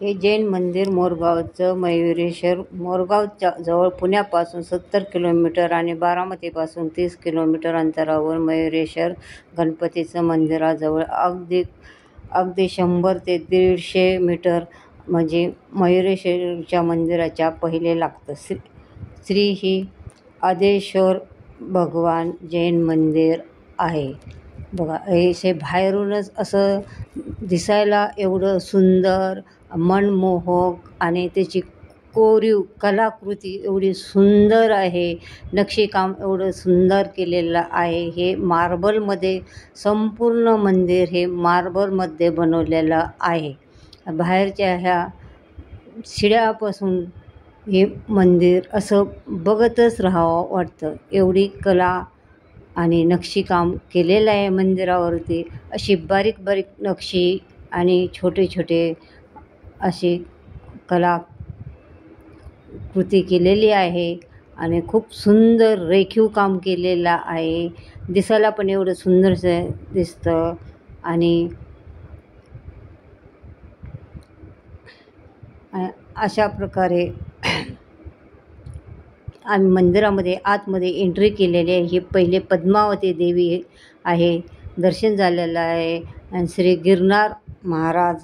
हे जैन मंदिर मोरगावचं मयुरेश्वर मोरगावच्या जवळ पुण्यापासून 70 किलोमीटर आणि बारामतीपासून 30 किलोमीटर अंतरावर मयुरेश्वर गणपतीचं मंदिराजवळ अगदी 100 ते 150 मीटर म्हणजे मयुरेश्वरच्या मंदिराच्या पहिले लागतं. श्री ही आदेश्वर भगवान जैन मंदिर आहे. बघा, हे बाहेरूनच असं दिसायला एवढं सुंदर, मनमोहक आणि त्याची कोरीव कलाकृती एवढी सुंदर आहे. नक्षीकाम एवढं सुंदर केलेलं आहे. हे मार्बलमध्ये संपूर्ण मंदिर हे मार्बलमध्ये बनवलेलं आहे. बाहेरच्या ह्या शिड्यापासून हे मंदिर असं बघतच राहावं वाटतं. एवढी कला आणि नक्षीकाम केलेलं आहे मंदिरावरती. अशी बारीक बारीक नक्षी आणि छोटे छोटे अशी कलाकृती केलेली आहे आणि खूप सुंदर रेखीव काम केलेलं आहे. दिसायला पण एवढं सुंदरसं दिसतं. आणि अशा प्रकारे आम्ही मंदिरामध्ये आतमध्ये एंट्री केलेली आहे. ही पहिले पद्मावती देवी आहे, दर्शन झालेलं आहे. आणि श्री गिरनार महाराज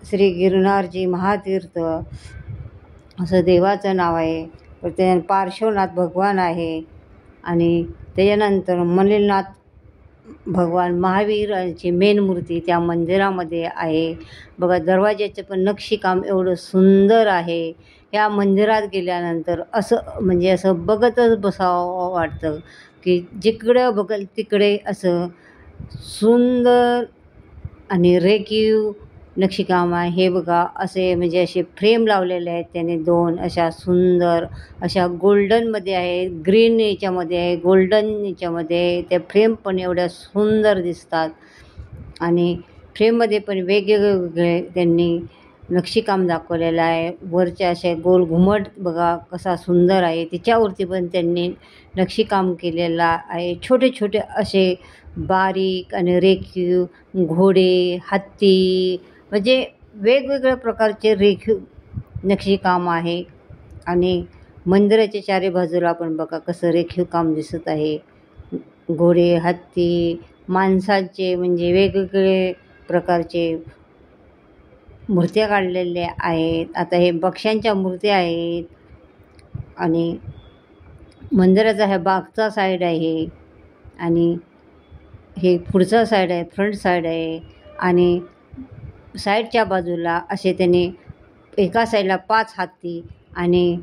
श्री गिरनारजी महातीर्थ असं देवाचं नाव आहे. त्या पार्श्वनाथ भगवान आहे आणि त्याच्यानंतर मल्लीनाथ भगवान महावीरांची मेन मूर्ती त्या मंदिरामध्ये आहे. बघा, दरवाज्याचं पण नक्षीकाम एवढं सुंदर आहे. या मंदिरात गेल्यानंतर असं म्हणजे असं बघतच बसावं वाटतं की जिकडं बघल तिकडे असं सुंदर आणि रेखीव नक्षीकाम आहे. हे बघा, असे म्हणजे असे फ्रेम लावलेले आहेत त्याने 2 अशा सुंदर अशा गोल्डनमध्ये आहे, ग्रीन याच्यामध्ये आहे, गोल्डन याच्यामध्ये. त्या फ्रेम पण एवढ्या सुंदर दिसतात आणि फ्रेममध्ये पण वेगवेगळे त्यांनी नक्षीकाम दाखवलेलं आहे. वरच्या असे गोल घुमट बघा कसा सुंदर आहे, तिच्यावरती पण त्यांनी नक्षीकाम केलेलं आहे. छोटे छोटे असे बारीक आणि रेखीव घोडे, हत्ती म्हणजे वेगवेगळ्या प्रकारचे रेखीव नक्षीकाम आहे. आणि मंदिराच्या चारी बाजूला पण बघा कसं रेखीव काम दिसत आहे. घोडे, हत्ती, माणसाचे म्हणजे वेगवेगळे प्रकारचे मूर्त्या काढलेल्या आहेत. आता हे पक्ष्यांच्या मूर्त्या आहेत. आणि मंदिराचा हा बागचा साईड आहे आणि हे पुढचा साईड आहे, फ्रंट साईड आहे. आणि साईडच्या बाजूला असे त्याने एका साईडला 5 हत्ती आणि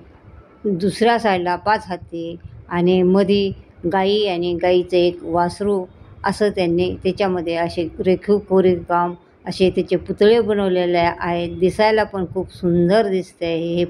दुसऱ्या साईडला 5 हत्ती आणि मध्ये गाई आणि गाईचं एक वासरू असं त्यांनी त्याच्यामध्ये असे रेखीव कोरीव काम असे त्याचे पुतळे बनवलेले आहेत. दिसायला पण खूप सुंदर दिसते आहे. हे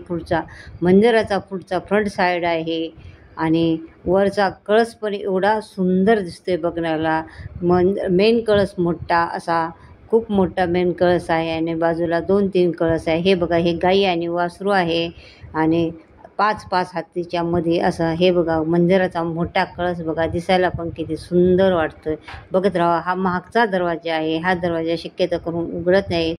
मंदिराचा पुढचा फ्रंट साईड आहे. आणि वरचा कळस पण एवढा सुंदर दिसतोय बघण्याला. मेन कळस मोठा असा खूप मोठा मेन कळस आहे आणि बाजूला 2-3 कळस आहे. हे बघा, हे गाई आणि वासरू आहे आणि 5-5 हत्तीच्या मध्ये असं हे बघा मंदिराचा मोठा कळस बघा. दिसायला पण किती सुंदर वाटतोय. बघत राहा. हा मागचा दरवाजा आहे. हा दरवाजा शक्यतो करून उघडत नाही.